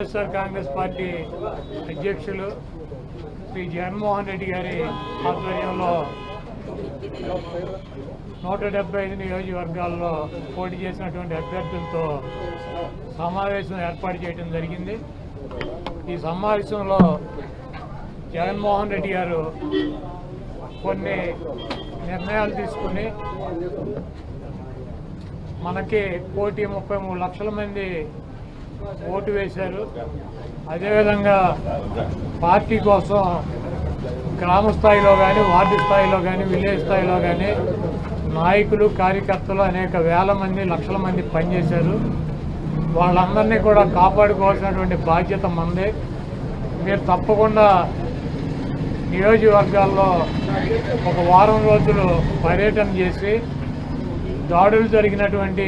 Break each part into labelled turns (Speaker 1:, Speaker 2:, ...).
Speaker 1: YSR Congress party అధ్యక్షులు శ్రీ జగన్మోహన్ రెడ్డి గారి ఆధ్వర్యంలో 175 నియోజకవర్గాల్లో పోటీ చేసినటువంటి అభ్యర్థులతో సమావేశం ఏర్పాటు చేయడం జరిగింది. ఈ సమావేశంలో జగన్మోహన్ రెడ్డి గారు కొన్ని నిర్ణయాలు తీసుకుని మనకి 1,33 లక్షల మంది ఓటు వేశారు. అదేవిధంగా పార్టీ కోసం గ్రామ స్థాయిలో కానీ, వార్డు స్థాయిలో కానీ, విలేజ్ స్థాయిలో కానీ నాయకులు, కార్యకర్తలు అనేక వేల మంది, లక్షల మంది పనిచేశారు. వాళ్ళందరినీ కూడా కాపాడుకోవాల్సినటువంటి బాధ్యత మనదే. మీరు తప్పకుండా నియోజకవర్గాల్లో ఒక వారం రోజులు పర్యటన చేసి దాడులు జరిగినటువంటి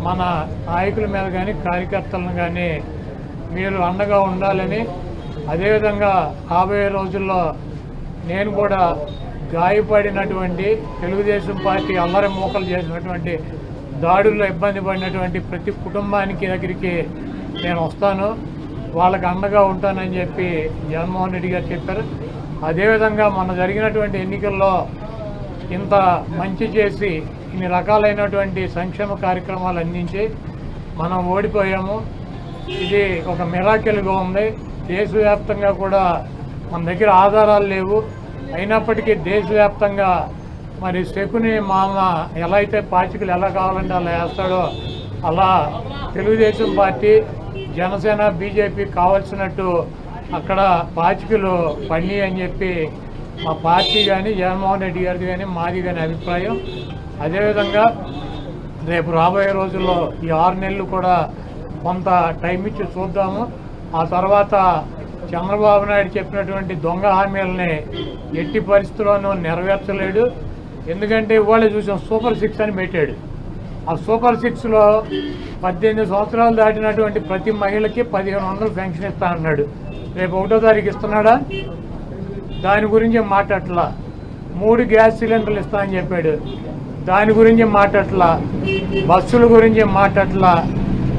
Speaker 1: మన నాయకుల మీద కానీ, కార్యకర్తలను కానీ మీరు అండగా ఉండాలని, అదేవిధంగా రాబోయే రోజుల్లో నేను కూడా గాయపడినటువంటి తెలుగుదేశం పార్టీ అల్లరి మూకలు చేసినటువంటి దాడుల్లో ఇబ్బంది పడినటువంటి ప్రతి కుటుంబానికి దగ్గరికి నేను వస్తాను, వాళ్ళకి అండగా ఉంటానని చెప్పి జగన్మోహన్ రెడ్డి గారు చెప్పారు. అదేవిధంగా మన జరిగినటువంటి ఎన్నికల్లో ఇంత మంచి చేసి ఇన్ని రకాలైనటువంటి సంక్షేమ కార్యక్రమాలు అందించి మనం ఓడిపోయాము. ఇది ఒక మిరాకిల్గా ఉంది. దేశవ్యాప్తంగా కూడా మన దగ్గర ఆధారాలు లేవు, అయినప్పటికీ దేశవ్యాప్తంగా మరి శకుని మామ ఎలా అయితే పాచికలు ఎలా కావాలంటే అలా వేస్తాడో అలా తెలుగుదేశం పార్టీ, జనసేన, బీజేపీ కావాల్సినట్టు అక్కడ పాచికలు పడినాయి అని చెప్పి మా పార్టీ కానీ, జగన్మోహన్ రెడ్డి గారిది కానీ, మాది కానీ అభిప్రాయం. అదేవిధంగా రేపు రాబోయే రోజుల్లో ఈ 6 నెలలు కూడా కొంత టైం ఇచ్చి చూద్దాము. ఆ తర్వాత చంద్రబాబు నాయుడు చెప్పినటువంటి దొంగ హామీలని ఎట్టి పరిస్థితుల్లోనూ నెరవేర్చలేడు. ఎందుకంటే ఇవాళ చూసాం సూపర్ 6 అని పెట్టాడు. ఆ సూపర్ 6లో 18 సంవత్సరాలు దాటినటువంటి ప్రతి మహిళకి 1,500 పెన్షన్ ఇస్తా అన్నాడు. రేపు 1వ తారీఖు ఇస్తున్నాడా? దాని గురించి మాట్లాడట్లా. 3 గ్యాస్ సిలిండర్లు ఇస్తా అని చెప్పాడు, దాని గురించి మాట్లాడట్లా. బస్సుల గురించి మాట్లాడట్లా.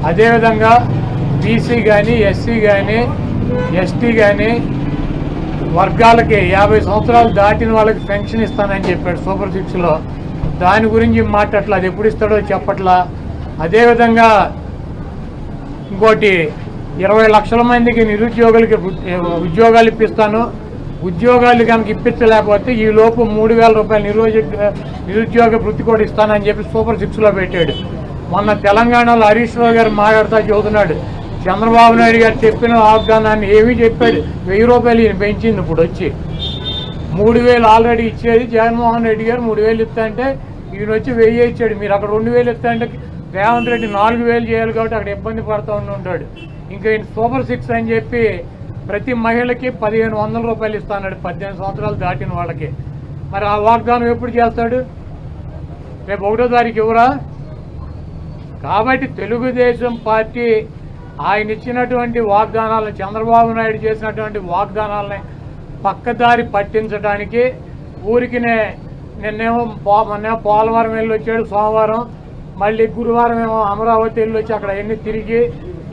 Speaker 1: అదేవిధంగా బీసీ కానీ, ఎస్సీ కానీ, ఎస్టీ కానీ వర్గాలకి 50 సంవత్సరాలు దాటిన వాళ్ళకి పెన్షన్ ఇస్తానని చెప్పాడు సూపర్ 6లో, దాని గురించి మాట్లాడట్లా. అది ఎప్పుడు ఇస్తాడో చెప్పట్లా. అదేవిధంగా ఇంకోటి 20 లక్షల మందికి నిరుద్యోగులకి ఉద్యోగాలు ఇప్పిస్తాను, ఉద్యోగాలు కనుక ఇప్పించలేకపోతే ఈ లోపు 3,000 రూపాయలు నిరుద్యోగ వృత్తి కూడా ఇస్తానని చెప్పి సూపర్ 6లో పెట్టాడు. మొన్న తెలంగాణలో హరీష్ రావు గారు మాట్లాడుతూ చెబుతున్నాడు, చంద్రబాబు నాయుడు గారు చెప్పిన వాగ్దానాన్ని ఏమీ చెప్పాడు. 1,000 రూపాయలు ఈయన పెంచింది. ఇప్పుడు వచ్చి 3,000 ఆల్రెడీ ఇచ్చేది జగన్మోహన్ రెడ్డి గారు. 3,000 ఇస్తా అంటే ఈయన వచ్చి 1,000 ఇచ్చాడు. మీరు అక్కడ 2,000 ఇస్తా అంటే రేవంత్ రెడ్డి 4,000 చేయాలి కాబట్టి అక్కడ ఇబ్బంది పడుతూ ఉంటాడు. ఇంకా ఈయన సూపర్ 6 అని చెప్పి ప్రతి మహిళకి 1,500 రూపాయలు ఇస్తాడు 18 సంవత్సరాలు దాటిన వాళ్ళకి. మరి ఆ వాగ్దానం ఎప్పుడు చేస్తాడు? రేపు 1వ తారీఖు ఎవరా? కాబట్టి తెలుగుదేశం పార్టీ ఆయన ఇచ్చినటువంటి వాగ్దానాలను, చంద్రబాబు నాయుడు చేసినటువంటి వాగ్దానాలని పక్కదారి పట్టించడానికి ఊరికినే నిన్నేమో పోలవరం వెళ్ళి వచ్చాడు సోమవారం, మళ్ళీ గురువారం ఏమో అమరావతి వెళ్ళి వచ్చి అక్కడ ఎన్ని తిరిగి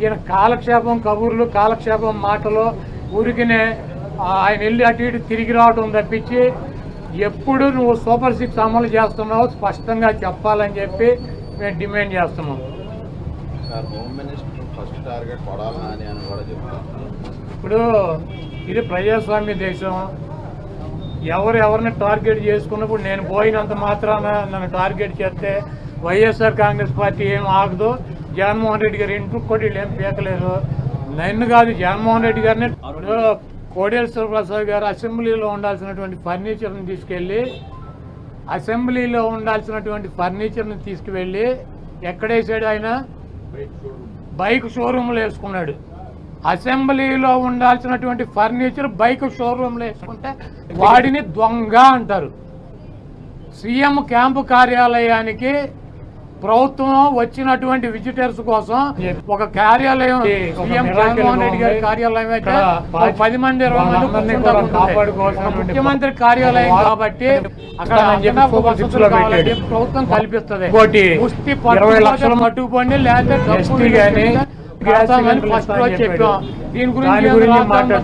Speaker 1: ఈయన కాలక్షేపం కబుర్లు, కాలక్షేపం మాటలు, ఊరికినే ఆయన వెళ్ళి అటు ఇటు తిరిగి రావడం తప్పించి ఎప్పుడు నువ్వు సూపర్ 6 అమలు చేస్తున్నావు స్పష్టంగా చెప్పాలని చెప్పి మేము డిమాండ్ చేస్తున్నాం. ఇప్పుడు ఇది ప్రజాస్వామ్య దేశం. ఎవరిని టార్గెట్ చేసుకున్నప్పుడు నేను పోయినంత మాత్రాన నన్ను టార్గెట్ చేస్తే వైఎస్ఆర్ కాంగ్రెస్ పార్టీ ఏం ఆగదు. జగన్మోహన్ రెడ్డి గారు ఇంటికి కూడా వీళ్ళు ఏం పీకలేదు. నన్ను కాదు, జగన్మోహన్ రెడ్డి గారిని. ఇప్పుడు కోడేశ్వర ప్రసాద్ గారు అసెంబ్లీలో ఉండాల్సినటువంటి ఫర్నిచర్ని తీసుకెళ్ళి, అసెంబ్లీలో ఉండాల్సినటువంటి ఫర్నిచర్ని తీసుకువెళ్ళి ఎక్కడేసాడు? ఆయన బైక్ షోరూమ్లో వేసుకున్నాడు. అసెంబ్లీలో ఉండాల్సినటువంటి ఫర్నిచర్ బైక్ షోరూమ్లో వేసుకుంటే వాడిని దొంగ అంటారు. సీఎం క్యాంపు కార్యాలయానికి ప్రభుత్వం వచ్చినటువంటి విజిటర్స్ కోసం ఒక కార్యాలయం, సీఎం జగన్మోహన్ రెడ్డి గారి కార్యాలయం అయితే 10 మంది 20 మంది కాపాడుకోవాల్సిన ముఖ్యమంత్రి కార్యాలయం కాబట్టి అక్కడ ప్రభుత్వం కల్పిస్తుంది. 20 లక్షలు మట్టుకుపోండి, లేకపోతే కడతామని ఫస్ట్ రోజు చెప్పాం. దీని గురించి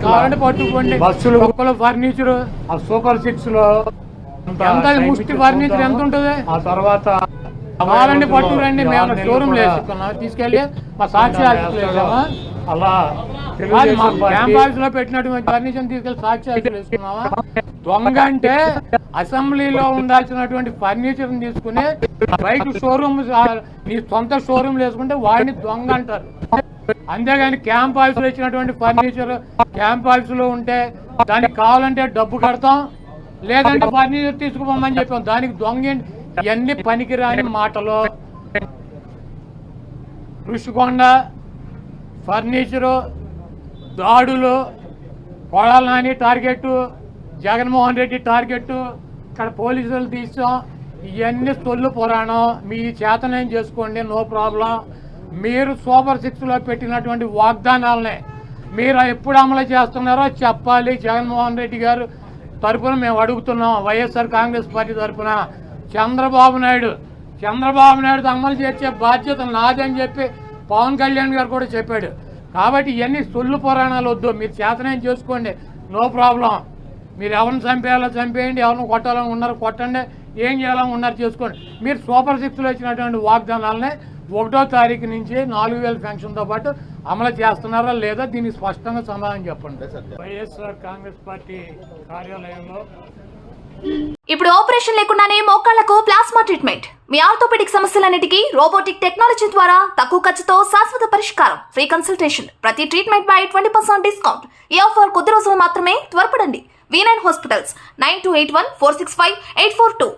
Speaker 1: కావాలంటే పట్టుకోండి. బస్సులు, ఫర్నిచర్, ఆ సూపర్ 6 లో ఎంత ముష్టి ఫర్నిచర్ ఎంత ఉంటుంది. ఆ తర్వాత కావాలంటే పట్టుకురండి. మేము షోరూమ్ వేసుకున్నాం, తీసుకెళ్ళి మా సాక్షి అలా క్యాంపస్ లో పెట్టినటువంటి ఫర్నిచర్ తీసుకెళ్లి సాక్షి వేసుకున్నావా. దొంగ అంటే అసెంబ్లీలో ఉండాల్సినటువంటి ఫర్నిచర్ తీసుకుని బయట షోరూమ్, నీ సొంత షోరూమ్ వేసుకుంటే వాడిని దొంగ అంటారు. అంతేగాని క్యాంప్ ఆఫీస్ లో ఇచ్చినటువంటి ఫర్నిచర్ క్యాంప్ ఆఫీస్ లో ఉంటే దానికి కావాలంటే డబ్బు కడతాం, లేదంటే ఫర్నిచర్ తీసుకుపోమని చెప్పాం. దానికి దొంగ ఇవన్నీ పనికిరాని మాటలు. ఋషికొండ ఫర్నిచరు, దాడులు, కొడాల నాని టార్గెట్, జగన్మోహన్ రెడ్డి టార్గెట్, ఇక్కడ పోలీసులు తీసాం. ఇవన్నీ సొల్లు పురాణం. మీ చేతనేం చేసుకోండి, నో ప్రాబ్లం. మీరు సూపర్ 6 లో పెట్టినటువంటి వాగ్దానాలనే మీరు ఎప్పుడు అమలు చేస్తున్నారో చెప్పాలి. జగన్మోహన్ రెడ్డి గారు తరఫున మేము అడుగుతున్నాం, వైఎస్ఆర్ కాంగ్రెస్ పార్టీ తరఫున. చంద్రబాబు నాయుడు అమలు చేసే బాధ్యత నాదని చెప్పి పవన్ కళ్యాణ్ గారు కూడా చెప్పాడు. కాబట్టి ఇవన్నీ సొల్లు పురాణాలు వద్దు. మీరు చేతనేం చేసుకోండి, నో ప్రాబ్లం. మీరు ఎవరిని చంపేయాలో చంపేయండి, ఎవరిని కొట్టాలని ఉన్నారు కొట్టండి, ఏం చేయాలని ఉన్నారు చేసుకోండి. మీరు సూపర్ 6 లో ఇచ్చినటువంటి వాగ్దానాలనే 1వ తారీఖు నుంచి 4000 పెన్షన్తో పాటు అమలు చేస్తున్నారా లేదా, దీనికి స్పష్టంగా సమాధానం చెప్పండి. వైఎస్ఆర్ కాంగ్రెస్ పార్టీ కార్యాలయంలో
Speaker 2: ఇప్పుడు ఆపరేషన్ లేకుండానే మోకాళ్లకు ప్లాస్మా ట్రీట్మెంట్. మీ ఆర్థోపెడిక్ సమస్యలన్నిటికీ రోబోటిక్ టెక్నాలజీ ద్వారా తక్కువ ఖర్చుతో శాశ్వత పరిష్కారం. ఫ్రీ కన్సల్టేషన్, ప్రతి ట్రీట్మెంట్ పై 20% డిస్కౌంట్. ఈ ఆఫర్ కొద్ది రోజులు మాత్రమే, త్వరపడండి. V9 hospitals 9281465842.